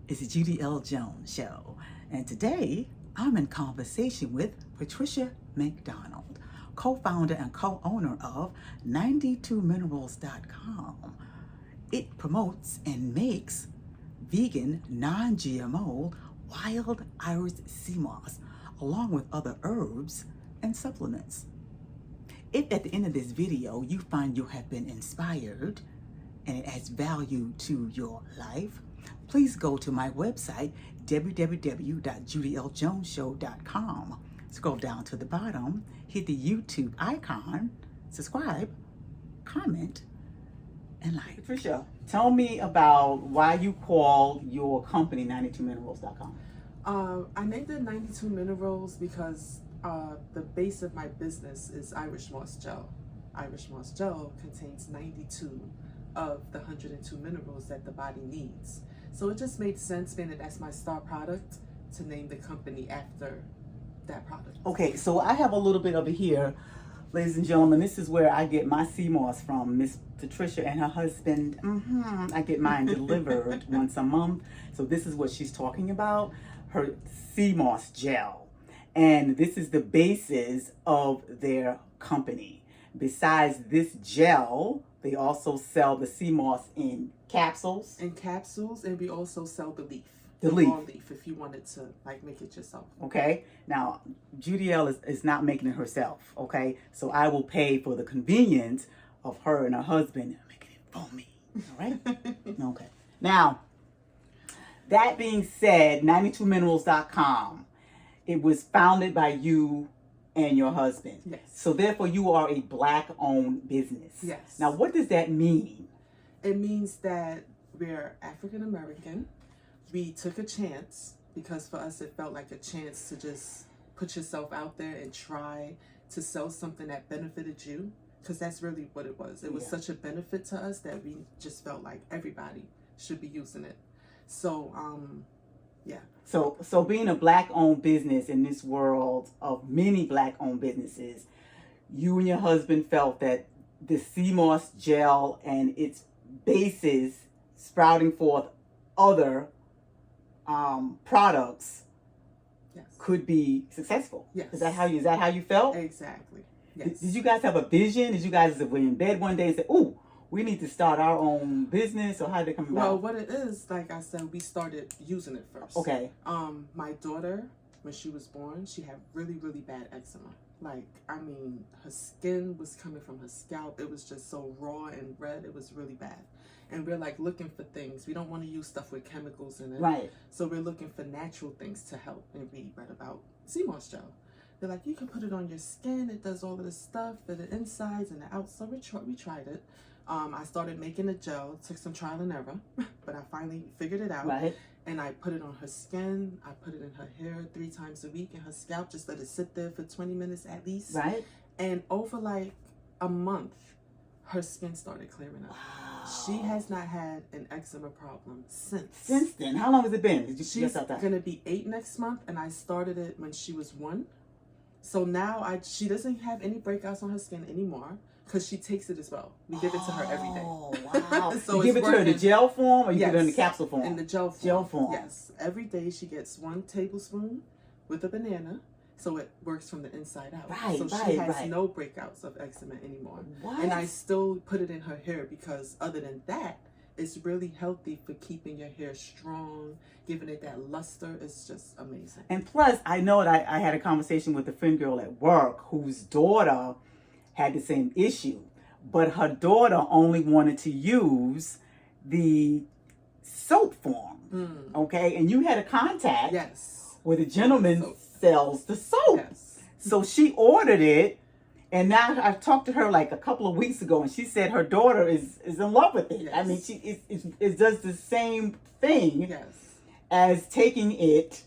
It's the Judy L. Jones Show, and today I'm in conversation with Patricia McDonald, co-founder and co-owner of 92minerals.com. It promotes and makes vegan, non-GMO, wild iris sea moss, along with other herbs and supplements. If at the end of this video you find you have been inspired and it adds value to your life, please go to my website, www.judyljoneshow.com. Scroll down to the bottom, hit the YouTube icon, subscribe, comment, and like. Patricia, tell me about why you call your company 92minerals.com. I named it 92 Minerals because the base of my business is Irish Moss Gel. Irish Moss Gel contains 92 of the 102 minerals that the body needs. So it just made sense, being that that's my star product, to name the company after that product. Okay, so I have a little bit over here, ladies and gentlemen. This is where I get my sea moss from. Miss Patricia and her husband, I get mine delivered once a month. So this is what she's talking about, her sea moss gel. And this is the basis of their company. Besides this gel, they also sell the sea moss in capsules. In capsules, and we also sell the leaf. The raw leaf. leaf, if you wanted to like make it yourself. Okay, now Judy L is not making it herself. Okay, so I will pay for the convenience of her and her husband making it for me. All right. Okay. Now, that being said, 92minerals.com, it was founded by you and your husband. Yes. So therefore, you are a Black-owned business. Yes. Now, what does that mean? It means that we're African American. We took a chance because for us it felt like a chance to just put yourself out there and try to sell something that benefited you, because that's really what it was. It was such a benefit to us that we just felt like everybody should be using it. So yeah. So being a Black-owned business in this world of many Black-owned businesses, you and your husband felt that the sea moss gel and its bases sprouting forth other products could be successful. Yes. Is that how you felt? Exactly. Yes. Did you guys have a vision? Did you guys were in bed one day and say, "Ooh, we need to start our own business," or how did it come about? Well, what it is, like I said, we started using it first. Okay. My daughter, when she was born, she had really, really bad eczema. Like, I mean, her skin was coming from her scalp. It was just so raw and red. It was really bad. And we're like looking for things. We don't want to use stuff with chemicals in it. Right. So we're looking for natural things to help. And we read about sea moss gel. They're like, you can put it on your skin. It does all of this stuff for the insides and the outside. We tried it. I started making a gel. It took some trial and error, but I finally figured it out. Right. And I put it on her skin. I put it in her hair 3 times a week, and her scalp. Just let it sit there for 20 minutes at least. Right. And over like a month, her skin started clearing up. Wow. She has not had an eczema problem since. Since then, how long has it been? Did you She's going to be 8 next month, and I started it when she was 1. So now she doesn't have any breakouts on her skin anymore because she takes it as well. We give it to her every day. Oh, wow. So you give it to her in the gel form, or you give it in the Yes. capsule form? In the gel form. Gel form. Yes. Every day she gets 1 tablespoon with a banana. So it works from the inside out. Right, so right, she has right. no breakouts of eczema anymore. What? And I still put it in her hair because other than that, it's really healthy for keeping your hair strong, giving it that luster. It's just amazing. And plus, I know that I had a conversation with a friend girl at work whose daughter had the same issue. But her daughter only wanted to use the soap form. Okay? And you had a contact where the gentleman sells the soap. Yes. So she ordered it, and now I talked to her like a couple of weeks ago, and she said her daughter is in love with it. Yes. I mean, it does the same thing Yes. as taking it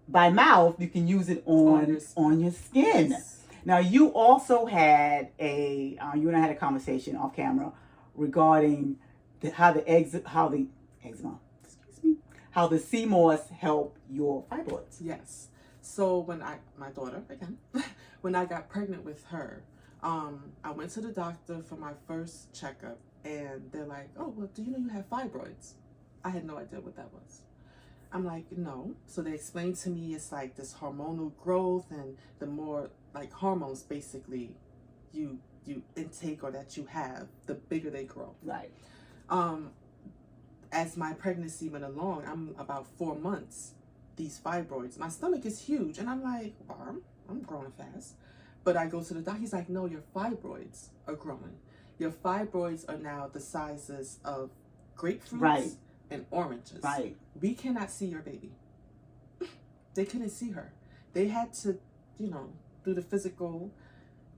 by mouth. You can use it on your skin. Yes. Now, you also had you and I had a conversation off camera regarding how the sea moss help your fibroids. Yes. So when my daughter, again, when I got pregnant with her, I went to the doctor for my first checkup, and they're like, oh, well, do you know you have fibroids? I had no idea what that was. I'm like, no. So they explained to me it's like this hormonal growth, and the more like hormones basically you intake or that you have, the bigger they grow. Right. As my pregnancy went along, I'm about 4 months, these fibroids, my stomach is huge, and I'm like, well, I'm growing fast. But I go to the doctor, he's like, no, your fibroids are growing. Your fibroids are now the sizes of grapefruits, right, and oranges. Right. We cannot see your baby. They couldn't see her. They had to, do the physical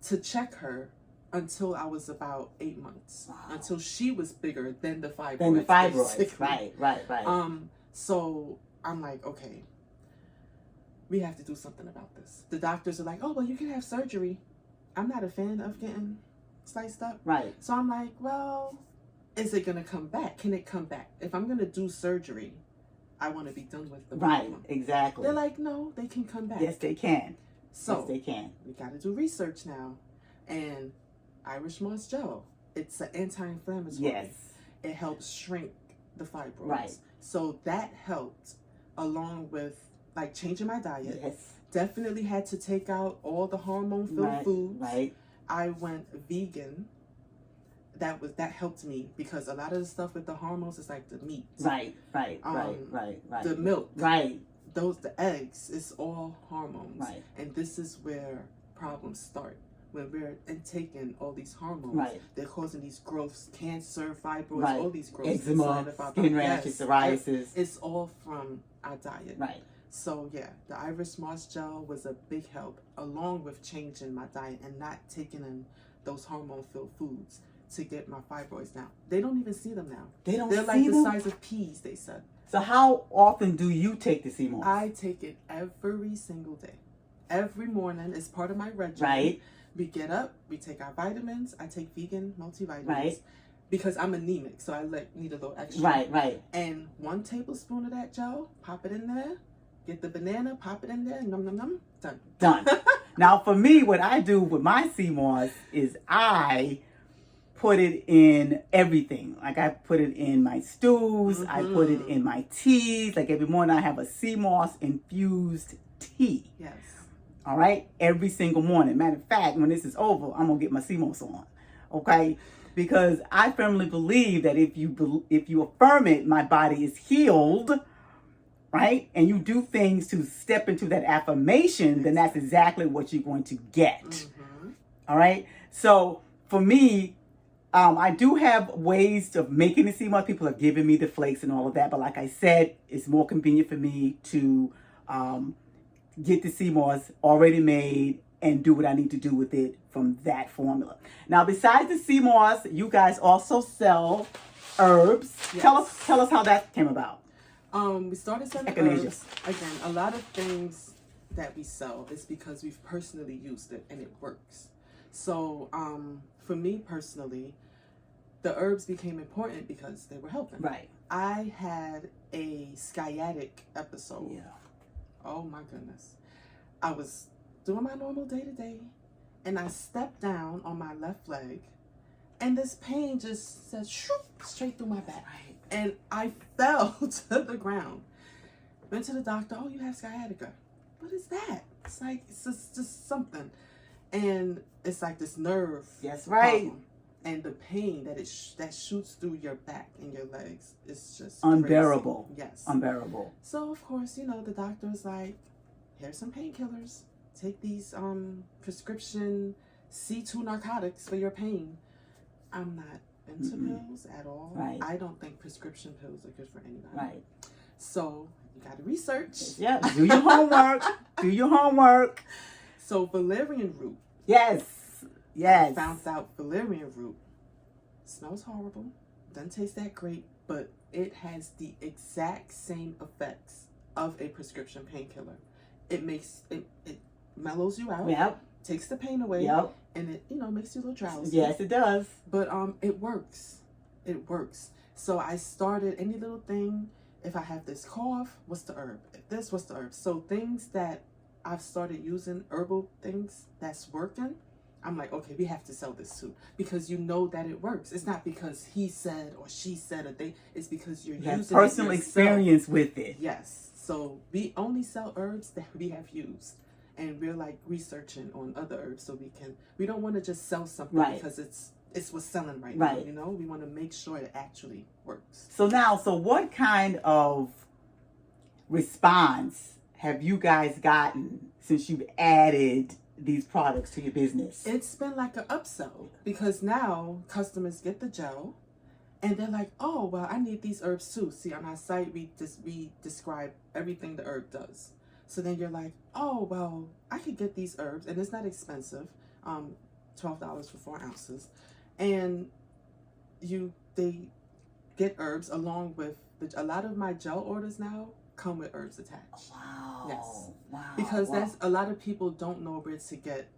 to check her until I was about 8 months. Wow. Until she was bigger than the fibroids. Than the fibroids. Right. So I'm like, okay, we have to do something about this. The doctors are like, oh, well, you can have surgery. I'm not a fan of getting sliced up. Right. So I'm like, well, is it going to come back? Can it come back? If I'm going to do surgery, I want to be done with the problem. Right, exactly. They're like, no, they can come back. Yes, they can. So yes, they can. We got to do research now. And Irish moss gel, it's an anti-inflammatory. Yes. It helps shrink the fibroids. Right. So that helped, along with like changing my diet. Yes. Definitely had to take out all the hormone-filled foods. Right. I went vegan. That helped me, because a lot of the stuff with the hormones is like the meat. Right. The milk. Right. The eggs, it's all hormones. Right. And this is where problems start. When we're intaking all these hormones, right, they're causing these growths, cancer, fibroids, right, all these growths. Eczema, skin rashes, psoriasis. It's all from our diet. Right. So yeah, the Irish moss gel was a big help, along with changing my diet and not taking in those hormone-filled foods to get my fibroids down. They don't even see them now. They're like the size of peas, they said. So how often do you take the sea moss? I take it every single day. Every morning is part of my regimen. Right. We get up, we take our vitamins. I take vegan multivitamins. Right. Because I'm anemic, so I need a little extra. Right. And 1 tablespoon of that gel, pop it in there. Get the banana, pop it in there, num num num, done. Now for me, what I do with my sea moss is I put it in everything. Like I put it in my stews, I put it in my teas. Like every morning I have a sea moss infused tea. Yes. All right, every single morning. Matter of fact, when this is over, I'm gonna get my sea moss on, okay? Because I firmly believe that if you affirm it, my body is healed, right? And you do things to step into that affirmation, then that's exactly what you're going to get. All right. So for me, I do have ways of making the sea moss. People have given me the flakes and all of that, but like I said, it's more convenient for me to get the sea moss already made and do what I need to do with it from that formula. Now, besides the sea moss, you guys also sell herbs. Yes. Tell us how that came about. We started selling herbs. Again, a lot of things that we sell is because we've personally used it and it works. So for me personally, the herbs became important because they were helping. Right. I had a sciatic episode. Yeah. Oh my goodness. I was doing my normal day-to-day and I stepped down on my left leg and this pain just said shoop, straight through my back. Right. And I fell to the ground. Went to the doctor. Oh, you have sciatica. What is that? It's like, it's just something. And it's like this nerve. Yes, right. Problem. And the pain that shoots through your back and your legs is just unbearable. Crazy. Yes. Unbearable. So, of course, the doctor's like, here's some painkillers. Take these prescription C2 narcotics for your pain. I'm not into pills at all. Right. I don't think prescription pills are good for anybody. Right. So, you got to research. Yeah, do your homework. Do your homework. So, valerian root. Yes. I found out valerian root smells horrible, doesn't taste that great, but it has the exact same effects of a prescription painkiller. It mellows you out. Yep. Takes the pain away. Yep. And it makes you a little drowsy. Yes, it does. But it works. It works. So I started any little thing. If I have this cough, what's the herb? If this, what's the herb? So things that I've started using, herbal things that's working, I'm like, okay, we have to sell this too, because you know that it works. It's not because he said or she said or they. It's because you're using personal it experience with it. Yes. So we only sell herbs that we have used. And we're like researching on other herbs so we don't want to just sell something Right. because it's what's selling right Right. now, you know? We want to make sure it actually works. So what kind of response have you guys gotten since you've added these products to your business? It's been like an upsell because now customers get the gel and they're like, oh, well, I need these herbs too. See, on our site, we describe everything the herb does. So then you're like, oh, well, I could get these herbs and it's not expensive, $12 for 4 ounces. And they get herbs along with, a lot of my gel orders now come with herbs attached. Wow. Yes. Wow. Because wow. that's a lot of people don't know where to get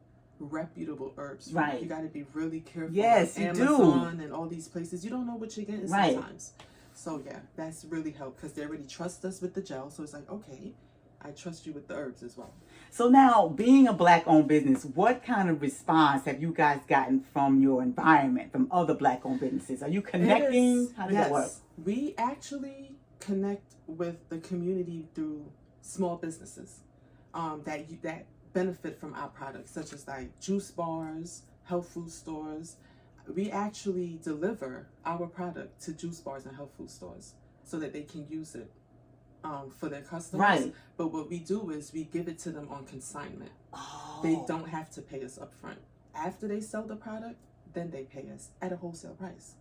reputable herbs from. Right. You got to be really careful. Yes, on you Amazon and all these places. You don't know what you're getting Right. sometimes. So yeah, that's really helped because they already trust us with the gel. So it's like, okay, I trust you with the herbs as well. So now, being a Black-owned business, what kind of response have you guys gotten from your environment, from other Black-owned businesses? Are you connecting? How does that work? We actually connect with the community through small businesses that benefit from our products, such as like juice bars, health food stores. We actually deliver our product to juice bars and health food stores so that they can use it for their customers. Right. But what we do is we give it to them on consignment. Oh. They don't have to pay us up front. After they sell the product, then they pay us at a wholesale price.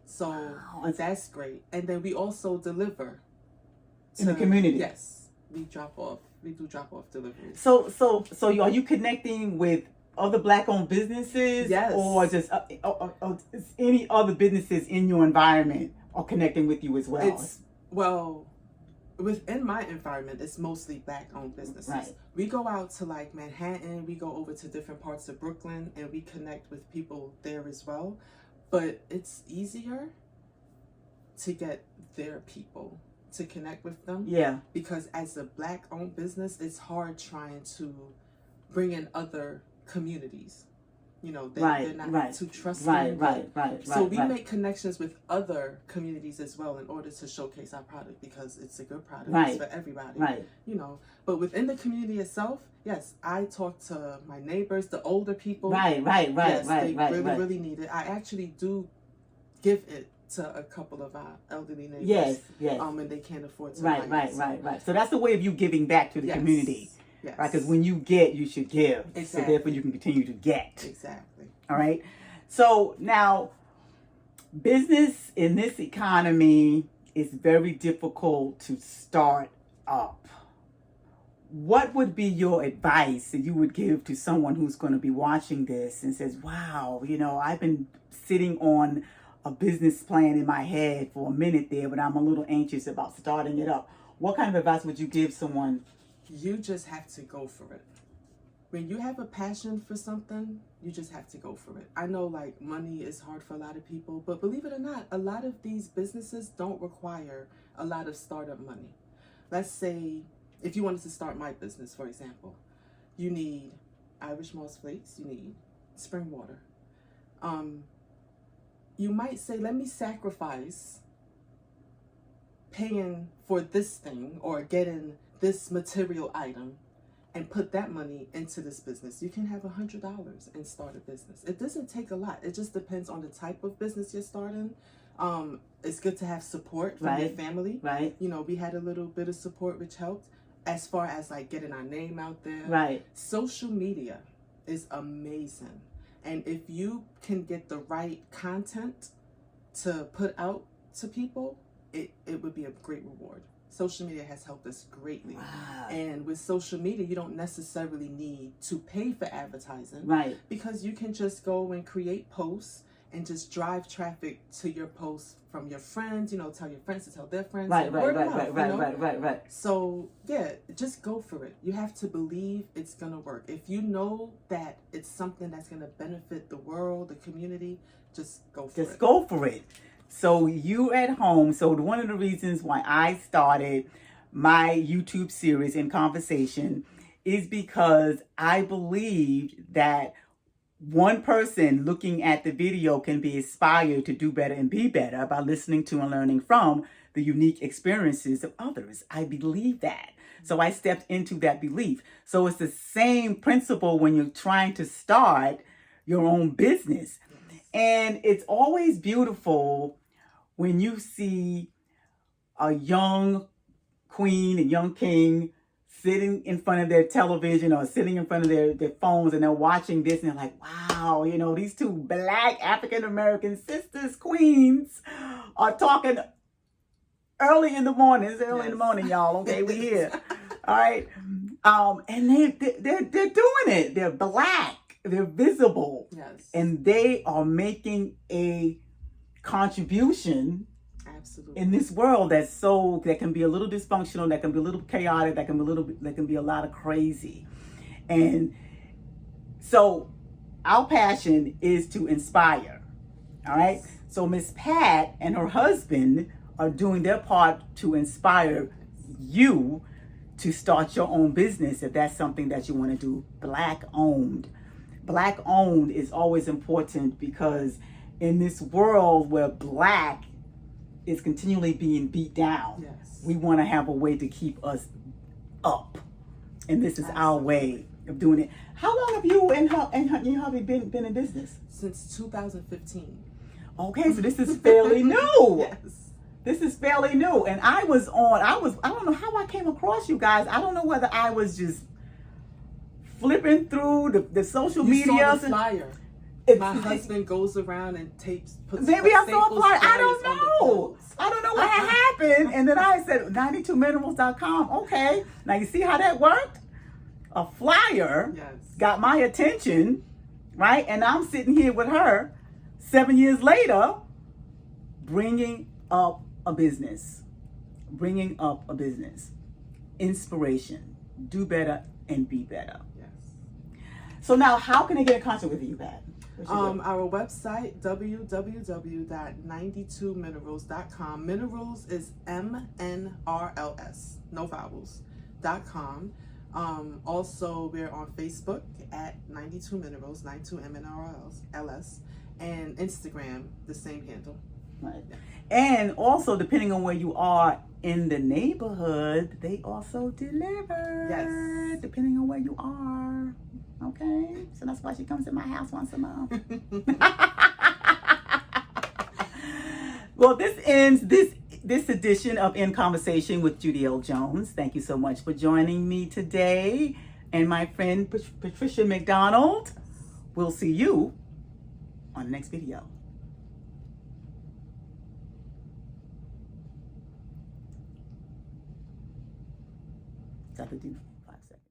So Wow. that's great. And then we also deliver In the community. Yes. We do drop off deliveries. So are you connecting with other Black-owned businesses? Yes. Or just is any other businesses in your environment are connecting with you as well? Within my environment, it's mostly Black-owned businesses. Right. We go out to like Manhattan, we go over to different parts of Brooklyn, and we connect with people there as well. But it's easier to get their people to connect with them. Yeah. Because as a Black-owned business, it's hard trying to bring in other communities. You know, they're not too trusting. Right. So we make connections with other communities as well in order to showcase our product because it's a good product. Right. It's for everybody. Right. You know, but within the community itself, yes, I talk to my neighbors, the older people. Right. Yes, they really need it. I actually do give it to a couple of our elderly neighbors. Yes. And they can't afford to Right. So that's the way of you giving back to the community. Yes. Right, because when you get, you should give. Exactly. So therefore you can continue to get. Exactly. All right. So now, business in this economy is very difficult to start up. What would be your advice that you would give to someone who's going to be watching this and says, wow, you know, I've been sitting on a business plan in my head for a minute there, but I'm a little anxious about starting it up. What kind of advice would you give someone? You just have to go for it. When you have a passion for something, you just have to go for it. I know like money is hard for a lot of people, but believe it or not, a lot of these businesses don't require a lot of startup money. Let's say if you wanted to start my business, for example, you need Irish moss flakes, you need spring water. You might say, let me sacrifice paying for this thing or getting this material item and put that money into this business. You can have $100 and start a business. It doesn't take a lot. It just depends on the type of business you're starting. It's good to have support from your family. Right. You know, we had a little bit of support which helped as far as like getting our name out there. Right. Social media is amazing. And if you can get the right content to put out to people, it would be a great reward. Social media has helped us greatly. Wow. And with social media, you don't necessarily need to pay for advertising. Right. Because you can just go and create posts and just drive traffic to your posts from your friends, you know, tell your friends to tell their friends. Right. So, yeah, just go for it. You have to believe it's going to work. If you know that it's something that's going to benefit the world, the community, just go for it. Just go for it. So you at home, so one of the reasons why I started my YouTube series In Conversation is because I believed that one person looking at the video can be inspired to do better and be better by listening to and learning from the unique experiences of others. I believe that. So I stepped into that belief. So it's the same principle when you're trying to start your own business. And it's always beautiful when you see a young queen, a young king sitting in front of their television or sitting in front of their phones, and they're watching this and they're like, wow, you know, these two Black African-American sisters, queens, are talking early in the morning. It's early in the morning, y'all. Okay, we here. All right. And they're doing it. They're Black. They're visible. Yes. And they are making a contribution Absolutely. in this world that can be a little dysfunctional, that can be a little chaotic, that can be a lot of crazy. And so our passion is to inspire. All right. So Miss Pat and her husband are doing their part to inspire you to start your own business if that's something that you want to do. Black owned. Black owned is always important because in this world where Black is continually being beat down, Yes. we want to have a way to keep us up. And this is our way of doing it. How long have you and your hubby been in business? Since 2015. Okay, so this is fairly new. Yes. This is fairly new. And I don't know how I came across you guys. I don't know whether I was just flipping through the social media. You saw the flyer. My husband goes around and puts maybe I saw a flyer. I don't on the know. clothes. I don't know what had happened. And then I said 92minerals.com. Okay. Now you see how that worked? A flyer Yes. got my attention, right? And I'm sitting here with her 7 years later, bringing up a business. Bringing up a business. Inspiration. Do better and be better. Yes. So now how can I get in contact with you, Pat? Our website, www.92minerals.com. Minerals is MNRLS, no vowels, .com. Also, we're on Facebook at 92minerals, 92MNRLS, and Instagram, the same handle. Right. And also, depending on where you are in the neighborhood, they also deliver. Yes. Depending on where you are. Okay. So that's why she comes to my house once a month. Well, this ends this edition of In Conversation with Judy L. Jones. Thank you so much for joining me today. And my friend Patricia McDonald. We'll see you on the next video. Got to do